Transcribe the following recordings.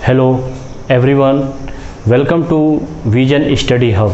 Hello everyone, welcome to vision study hub.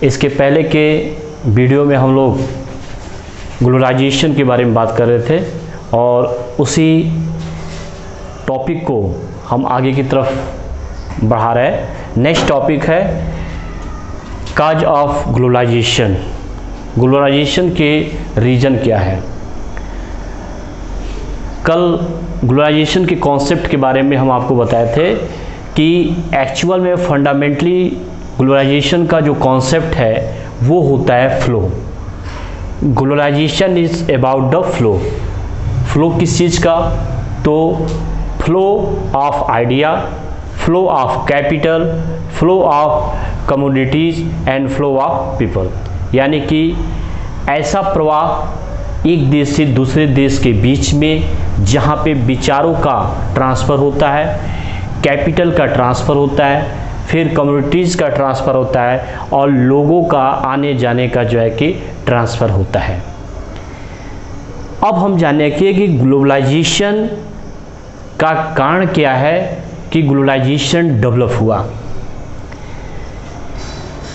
इसके पहले के वीडियो में हम लोग ग्लोबलाइजेशन के बारे में बात कर रहे थे और उसी टॉपिक को हम आगे की तरफ बढ़ा रहे हैं। नेक्स्ट टॉपिक है काज ऑफ ग्लोबलाइजेशन। ग्लोबलाइजेशन के रीजन क्या है। कल ग्लोबलाइजेशन के कॉन्सेप्ट के बारे में हम आपको बताए थे कि एक्चुअल में फंडामेंटली ग्लोबलाइजेशन का जो कॉन्सेप्ट है वो होता है flow. Globalization is about the flow. Flow किस चीज़ का? तो flow of idea, flow of capital, flow of communities and flow of people. यानी कि ऐसा प्रवाह एक देश से दूसरे देश के बीच में जहाँ पे विचारों का ट्रांसफ़र होता है, कैपिटल का ट्रांसफ़र होता है, फिर कम्युनिटीज़ का ट्रांसफ़र होता है और लोगों का आने जाने का जो है कि ट्रांसफ़र होता है। अब हम जानेंगे कि ग्लोबलाइजेशन का कारण क्या है कि ग्लोबलाइजेशन डेवलप हुआ।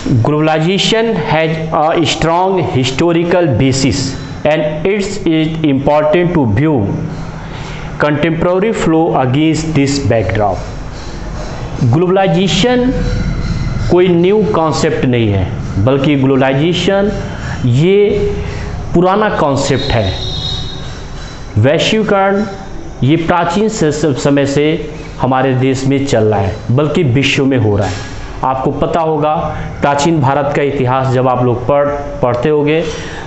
Globalization has a strong historical basis and it's important to view contemporary flow against this backdrop. Globalization कोई न्यू कॉन्सेप्ट नहीं है, बल्कि ग्लोबलाइजेशन ये पुराना कॉन्सेप्ट है। वैश्वीकरण ये प्राचीन समय से हमारे देश में चल रहा है, बल्कि विश्व में हो रहा है। आपको पता होगा प्राचीन भारत का इतिहास जब आप लोग पढ़ते होंगे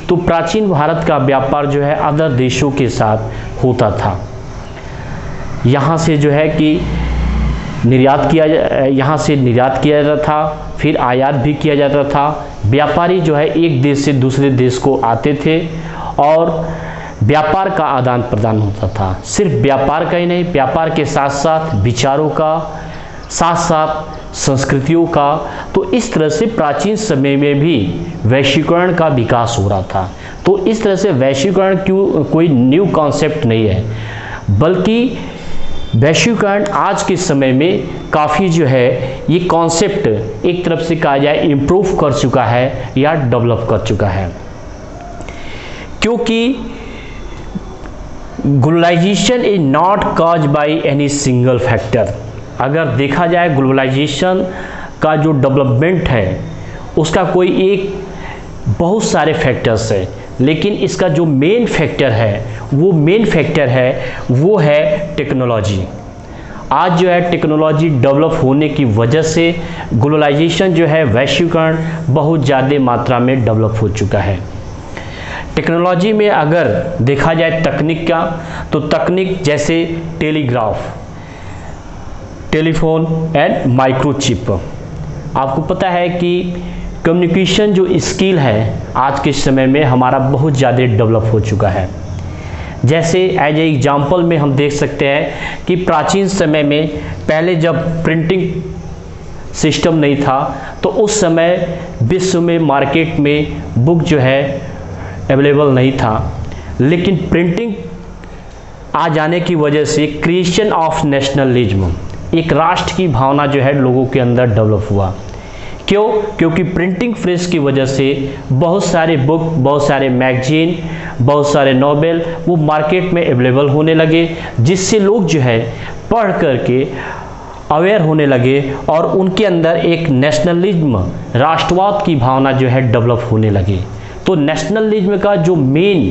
तो प्राचीन भारत का व्यापार जो है अदर देशों के साथ होता था। यहाँ से जो है कि निर्यात किया जाता था, फिर आयात भी किया जाता था। व्यापारी जो है एक देश से दूसरे देश को आते थे और व्यापार का आदान प्रदान होता था। सिर्फ व्यापार का ही नहीं, व्यापार के साथ साथ विचारों का, साथ साथ संस्कृतियों का। तो इस तरह से प्राचीन समय में भी वैश्वीकरण का विकास हो रहा था। तो इस तरह से वैश्वीकरण कोई न्यू कॉन्सेप्ट नहीं है, बल्कि वैश्वीकरण आज के समय में काफ़ी जो है ये कॉन्सेप्ट एक तरफ से कहा जाए इम्प्रूव कर चुका है या डेवलप कर चुका है। क्योंकि globalization is not caused by any single factor. अगर देखा जाए ग्लोबलाइजेशन का जो डेवलपमेंट है उसका कोई एक बहुत सारे फैक्टर्स है, लेकिन इसका जो मेन फैक्टर है वो है टेक्नोलॉजी। आज जो है टेक्नोलॉजी डेवलप होने की वजह से ग्लोबलाइजेशन जो है वैश्वीकरण बहुत ज़्यादा मात्रा में डेवलप हो चुका है। टेक्नोलॉजी में अगर देखा जाए तकनीक का, तो तकनीक जैसे टेलीग्राफ, टेलीफोन एंड माइक्रोचिप। आपको पता है कि कम्युनिकेशन जो स्किल है आज के समय में हमारा बहुत ज़्यादा डेवलप हो चुका है। जैसे एज ए एग्जाम्पल में हम देख सकते हैं कि प्राचीन समय में पहले जब प्रिंटिंग सिस्टम नहीं था तो उस समय विश्व में मार्केट में बुक जो है अवेलेबल नहीं था, लेकिन प्रिंटिंग आ जाने की वजह से क्रिएशन ऑफ नेशनलिज्म, एक राष्ट्र की भावना जो है लोगों के अंदर डेवलप हुआ। क्यों? क्योंकि प्रिंटिंग प्रेस की वजह से बहुत सारे बुक, बहुत सारे मैगजीन, बहुत सारे नॉवेल वो मार्केट में अवेलेबल होने लगे, जिससे लोग जो है पढ़ करके अवेयर होने लगे और उनके अंदर एक नेशनलिज्म, राष्ट्रवाद की भावना जो है डेवलप होने लगी। तो नेशनलिज्म का जो मेन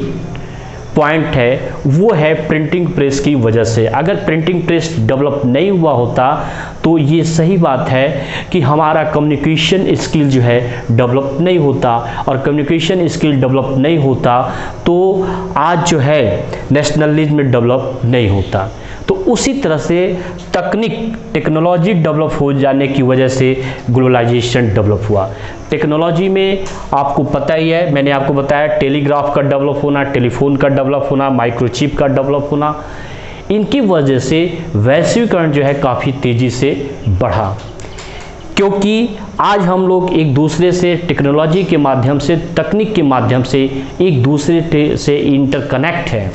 पॉइंट है वो है प्रिंटिंग प्रेस की वजह से। अगर प्रिंटिंग प्रेस डेवलप नहीं हुआ होता तो ये सही बात है कि हमारा कम्युनिकेशन स्किल जो है डेवलप नहीं होता, और कम्युनिकेशन स्किल डेवलप नहीं होता तो आज जो है नेशनलिज्म डेवलप नहीं होता। तो उसी तरह से टेक्नोलॉजी डेवलप हो जाने की वजह से ग्लोबलाइजेशन डेवलप हुआ। टेक्नोलॉजी में आपको पता ही है, मैंने आपको बताया टेलीग्राफ का डेवलप होना, टेलीफोन का डेवलप होना, माइक्रोचिप का डेवलप होना, इनकी वजह से वैश्वीकरण जो है काफ़ी तेज़ी से बढ़ा। क्योंकि आज हम लोग एक दूसरे से टेक्नोलॉजी के माध्यम से, तकनीक के माध्यम से एक दूसरे से इंटरकनेक्ट है।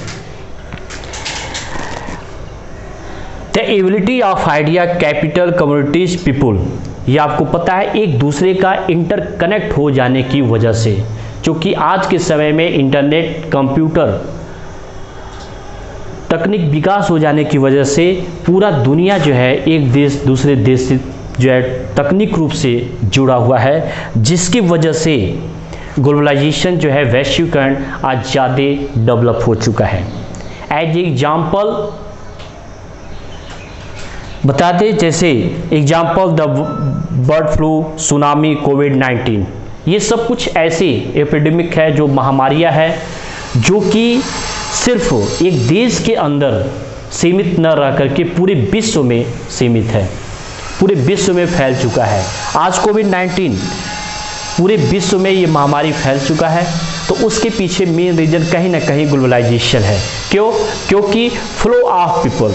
The ability of idea capital communities people, ये आपको पता है एक दूसरे का इंटरकनेक्ट हो जाने की वजह से, क्योंकि आज के समय में इंटरनेट कंप्यूटर तकनीक विकास हो जाने की वजह से पूरा दुनिया जो है एक देश दूसरे देश से जो है तकनीक रूप से जुड़ा हुआ है, जिसकी वजह से ग्लोबलाइजेशन जो है वैश्वीकरण आज ज़्यादा डेवलप हो चुका है। एज एग्जाम्पल बता दें, जैसे example the bird flu, tsunami, कोविड-19, ये सब कुछ ऐसे एपिडेमिक है जो महामारियां है जो कि सिर्फ एक देश के अंदर सीमित न रह करके पूरे विश्व में सीमित है, पूरे विश्व में फैल चुका है। आज कोविड-19 पूरे विश्व में ये महामारी फैल चुका है, तो उसके पीछे मेन रीजन कहीं ना कहीं ग्लोबलाइजेशन है। क्यों? क्योंकि फ्लो ऑफ पीपल,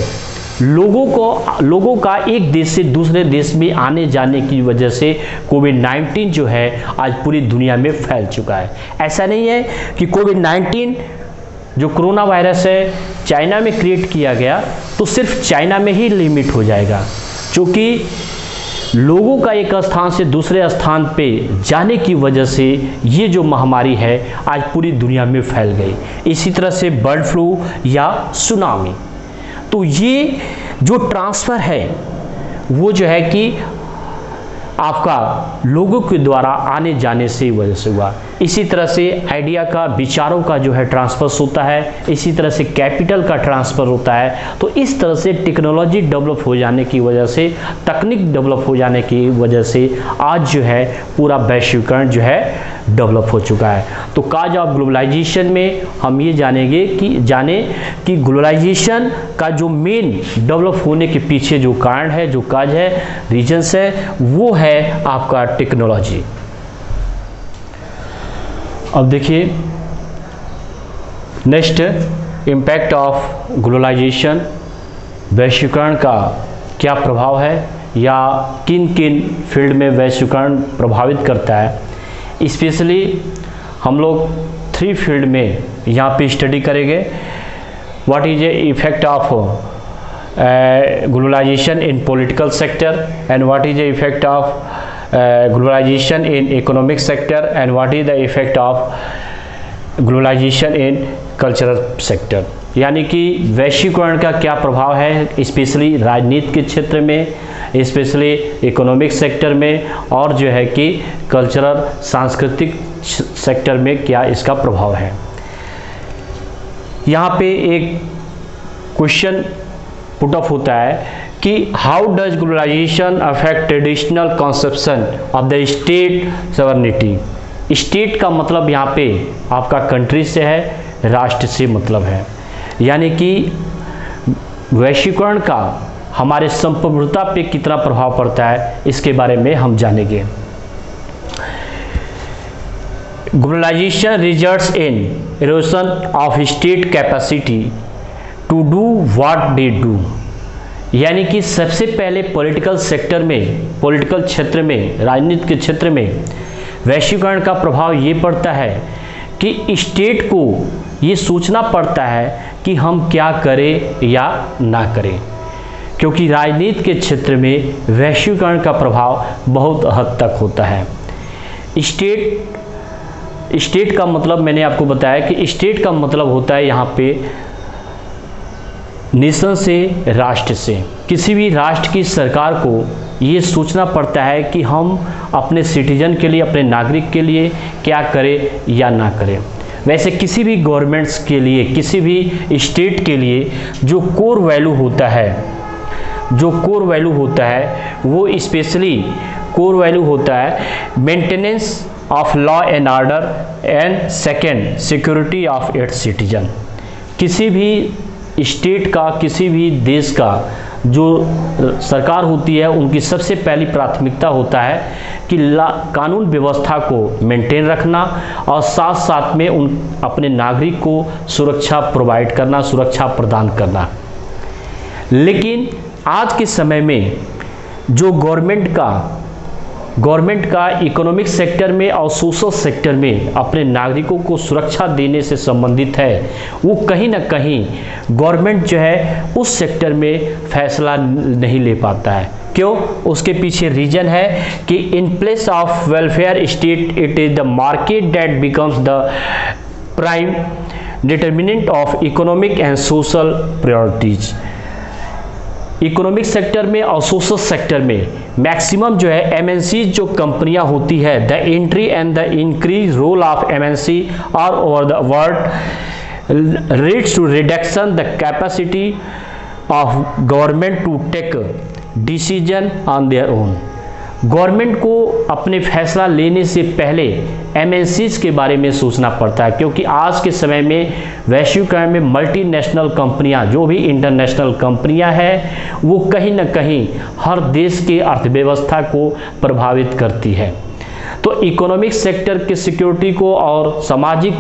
लोगों का एक देश से दूसरे देश में आने जाने की वजह से कोविड-19 जो है आज पूरी दुनिया में फैल चुका है। ऐसा नहीं है कि कोविड-19 जो कोरोना वायरस है चाइना में क्रिएट किया गया तो सिर्फ चाइना में ही लिमिट हो जाएगा, क्योंकि लोगों का एक स्थान से दूसरे स्थान पे जाने की वजह से ये जो महामारी है आज पूरी दुनिया में फैल गई। इसी तरह से बर्ड फ्लू या सुनामी, तो ये जो ट्रांसफ़र है वो जो है कि आपका लोगों के द्वारा आने जाने से वजह से हुआ। इसी तरह से आइडिया का, विचारों का जो है ट्रांसफ़र होता है, इसी तरह से कैपिटल का ट्रांसफ़र होता है। तो इस तरह से टेक्नोलॉजी डेवलप हो जाने की वजह से, तकनीक डेवलप हो जाने की वजह से आज जो है पूरा वैश्वीकरण जो है डेवलप हो चुका है। तो काज ऑफ ग्लोबलाइजेशन में हम ये जाने कि ग्लोबलाइजेशन का जो मेन डेवलप होने के पीछे जो कारण है, जो काज है, रीजन्स है, वो है आपका टेक्नोलॉजी। अब देखिए नेक्स्ट, इम्पैक्ट ऑफ ग्लोबलाइजेशन, वैश्वीकरण का क्या प्रभाव है या किन किन फील्ड में वैश्वीकरण प्रभावित करता है। स्पेशली हम लोग 3 फील्ड में यहाँ पे स्टडी करेंगे। What is a effect of globalization in political sector, and what is a effect of globalization in economic sector, and what is the effect of globalization in cultural sector. यानी कि वैश्वीकरण का क्या प्रभाव है स्पेशली राजनीति के क्षेत्र में, स्पेशली इकोनॉमिक सेक्टर में, और जो है कि कल्चरल सांस्कृतिक सेक्टर में क्या इसका प्रभाव है। यहाँ पे एक क्वेश्चन पुट अप होता है कि how does globalization affect traditional conception of the state sovereignty. State का मतलब यहाँ पे आपका कंट्री से है, राष्ट्र से मतलब है। यानी कि वैश्वीकरण का हमारे संप्रभुता पे कितना प्रभाव पड़ता है, इसके बारे में हम जानेंगे। Globalization results in erosion of state capacity to do what they do. यानी कि सबसे पहले पॉलिटिकल सेक्टर में, पॉलिटिकल क्षेत्र में, राजनीति के क्षेत्र में वैश्वीकरण का प्रभाव ये पड़ता है कि स्टेट को ये सोचना पड़ता है कि हम क्या करें या ना करें, क्योंकि राजनीति के क्षेत्र में वैश्वीकरण का प्रभाव बहुत हद तक होता है। स्टेट का मतलब मैंने आपको बताया कि स्टेट का मतलब होता है यहाँ पे नेशन से, राष्ट्र से। किसी भी राष्ट्र की सरकार को ये सोचना पड़ता है कि हम अपने सिटीजन के लिए, अपने नागरिक के लिए क्या करें या ना करें। वैसे किसी भी गवर्नमेंट्स के लिए, किसी भी स्टेट के लिए जो कोर वैल्यू होता है, वो स्पेशली कोर वैल्यू होता है maintenance of law and order, and second security of its citizen. किसी भी स्टेट का, किसी भी देश का जो सरकार होती है, उनकी सबसे पहली प्राथमिकता होता है कि कानून व्यवस्था को मेंटेन रखना और साथ साथ में अपने नागरिक को सुरक्षा प्रोवाइड करना, सुरक्षा प्रदान करना। लेकिन आज के समय में जो गवर्नमेंट का गवर्नमेंट का इकोनॉमिक सेक्टर में और सोशल सेक्टर में अपने नागरिकों को सुरक्षा देने से संबंधित है, वो कहीं ना कहीं गवर्नमेंट जो है उस सेक्टर में फैसला नहीं ले पाता है। क्यों? उसके पीछे रीजन है कि in place of welfare state it is the market that becomes the prime determinant of economic and social priorities. Economic sector में और सोशल सेक्टर में मैक्सिमम जो है एमएनसी जो कंपनियां होती है, the entry and the increase role of MNC all over the world leads to reduction the capacity of government to take decision on their own. Government को अपने फैसला लेने से पहले एमएनसीज के बारे में सोचना पड़ता है, क्योंकि आज के समय में वैश्वीकरण में मल्टीनेशनल कंपनियां, जो भी इंटरनेशनल कंपनियां हैं, वो कहीं ना कहीं हर देश की अर्थव्यवस्था को प्रभावित करती है। तो इकोनॉमिक सेक्टर के सिक्योरिटी को और सामाजिक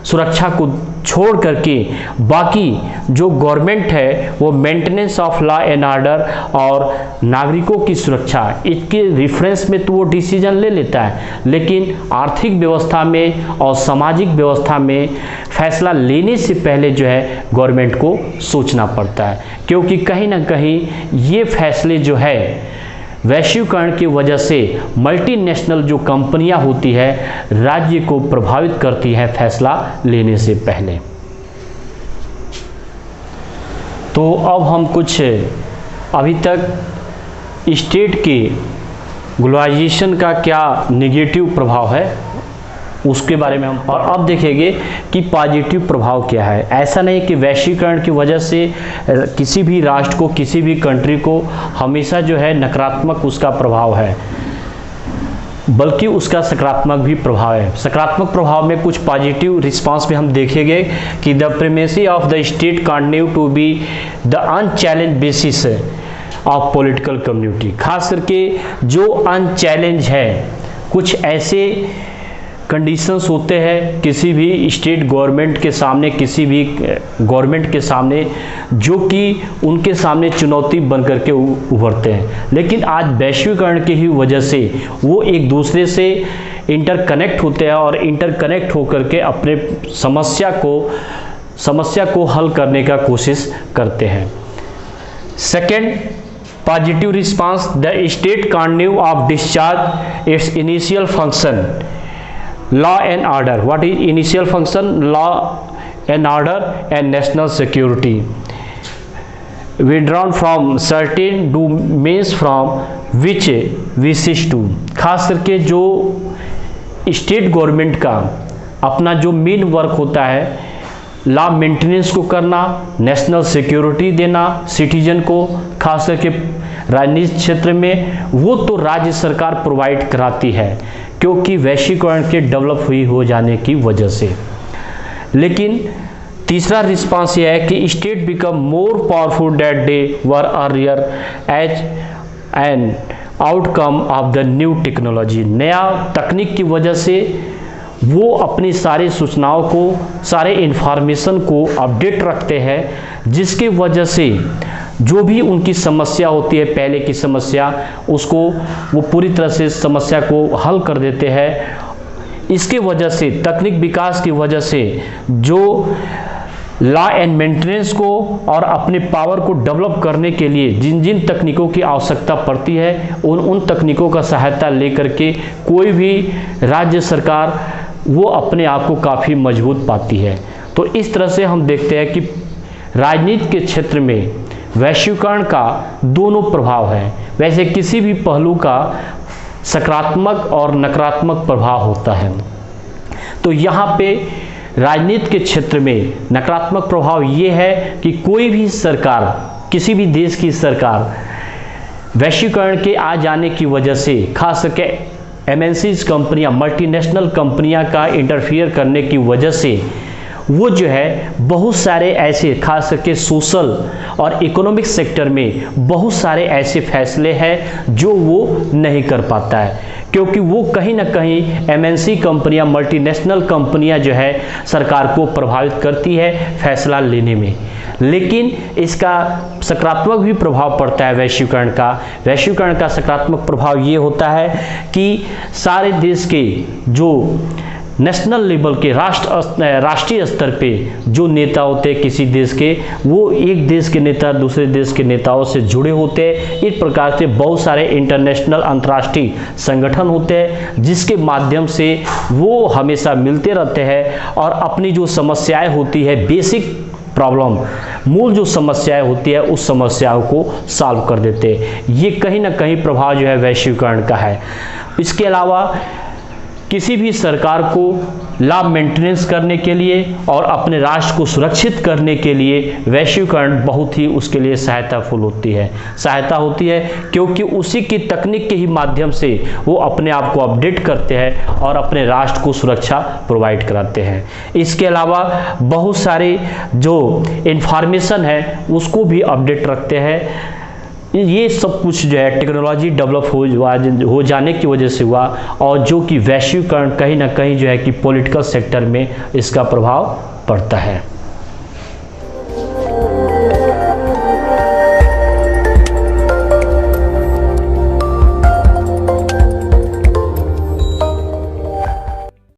सुरक्षा को छोड़ करके बाकी जो गवर्नमेंट है वो maintenance of law and order और नागरिकों की सुरक्षा, इसके रेफरेंस में तो वो डिसीजन ले लेता है, लेकिन आर्थिक व्यवस्था में और सामाजिक व्यवस्था में फैसला लेने से पहले जो है गवर्नमेंट को सोचना पड़ता है, क्योंकि कहीं ना कहीं ये फैसले जो है वैश्वीकरण की वजह से मल्टीनेशनल जो कंपनियां होती है राज्य को प्रभावित करती है फैसला लेने से पहले। तो अब हम कुछ अभी तक स्टेट के ग्लोबलाइजेशन का क्या नेगेटिव प्रभाव है उसके बारे में हम, और अब देखेंगे कि पॉजिटिव प्रभाव क्या है। ऐसा नहीं कि वैश्वीकरण की वजह से किसी भी राष्ट्र को, किसी भी कंट्री को हमेशा जो है नकारात्मक उसका प्रभाव है, बल्कि उसका सकारात्मक भी प्रभाव है। सकारात्मक प्रभाव में कुछ पॉजिटिव रिस्पांस में हम देखेंगे कि the primacy of the state continue to be the unchallenge basis of political community. खास करके जो अनचैलेंज है, कुछ ऐसे कंडीशंस होते हैं किसी भी स्टेट गवर्नमेंट के सामने, किसी भी गवर्नमेंट के सामने, जो कि उनके सामने चुनौती बन करके उभरते हैं, लेकिन आज वैश्वीकरण की ही वजह से वो एक दूसरे से इंटरकनेक्ट होते हैं और इंटरकनेक्ट होकर के अपने समस्या को हल करने का कोशिश करते हैं। Second positive response, the state continue of discharge it's initial function law and order. What is initial function? Law and order and national security. Withdrawn from certain domains from which wishes to. खास करके जो state government का अपना जो main work होता है, law maintenance को करना, नेशनल सिक्योरिटी देना सिटीजन को, खास करके राजनीतिक क्षेत्र में, वो तो राज्य सरकार प्रोवाइड कराती है, क्योंकि वैश्वीकरण के डेवलप हुई हो जाने की वजह से। लेकिन तीसरा रिस्पांस यह है कि state become more powerful that they were earlier as an outcome of the new technology. नया तकनीक की वजह से वो अपनी सारी सूचनाओं को, सारे इंफॉर्मेशन को अपडेट रखते हैं, जिसकी वजह से जो भी उनकी समस्या होती है, पहले की समस्या, उसको वो पूरी तरह से समस्या को हल कर देते हैं। इसके वजह से, तकनीक विकास की वजह से जो लॉ एंड मेंटेनेंस को और अपने पावर को डेवलप करने के लिए जिन जिन तकनीकों की आवश्यकता पड़ती है, उन तकनीकों का सहायता लेकर के कोई भी राज्य सरकार वो अपने आप को काफ़ी मजबूत पाती है। तो इस तरह से हम देखते हैं कि राजनीति के क्षेत्र में वैश्वीकरण का दोनों प्रभाव है। वैसे किसी भी पहलू का सकारात्मक और नकारात्मक प्रभाव होता है। तो यहाँ पे राजनीति के क्षेत्र में नकारात्मक प्रभाव ये है कि कोई भी सरकार, किसी भी देश की सरकार वैश्वीकरण के आ जाने की वजह से, खास करके एमएनसीज कंपनियां, मल्टीनेशनल कंपनियां का इंटरफियर करने की वजह से वो जो है बहुत सारे ऐसे, खास करके सोशल और इकोनॉमिक सेक्टर में बहुत सारे ऐसे फैसले हैं जो वो नहीं कर पाता है, क्योंकि वो कहीं ना कहीं एमएनसी कंपनियां, मल्टीनेशनल कंपनियां जो है सरकार को प्रभावित करती है फैसला लेने में। लेकिन इसका सकारात्मक भी प्रभाव पड़ता है वैश्वीकरण का। वैश्वीकरण का सकारात्मक प्रभाव ये होता है कि सारे देश के जो नेशनल लेवल के राष्ट्रीय स्तर पे जो नेता होते हैं किसी देश के, वो एक देश के नेता दूसरे देश के नेताओं से जुड़े होते हैं। इस प्रकार से बहुत सारे इंटरनेशनल अंतर्राष्ट्रीय संगठन होते हैं जिसके माध्यम से वो हमेशा मिलते रहते हैं और अपनी जो समस्याएं होती है, बेसिक प्रॉब्लम, मूल जो समस्याएं होती है, उस समस्याओं को सॉल्व कर देते हैं। ये कहीं ना कहीं प्रभाव जो है वैश्वीकरण का है। इसके अलावा किसी भी सरकार को लाभ मेंटेनेंस करने के लिए और अपने राष्ट्र को सुरक्षित करने के लिए वैश्वीकरण बहुत ही उसके लिए सहायता होती है क्योंकि उसी की तकनीक के ही माध्यम से वो अपने आप को अपडेट करते हैं और अपने राष्ट्र को सुरक्षा प्रोवाइड कराते हैं। इसके अलावा बहुत सारे जो इंफॉर्मेशन है उसको भी अपडेट रखते हैं। ये सब कुछ जो है टेक्नोलॉजी डेवलप हो जाने की वजह से हुआ और जो कि वैश्वीकरण कहीं ना कहीं जो है कि पॉलिटिकल सेक्टर में इसका प्रभाव पड़ता है।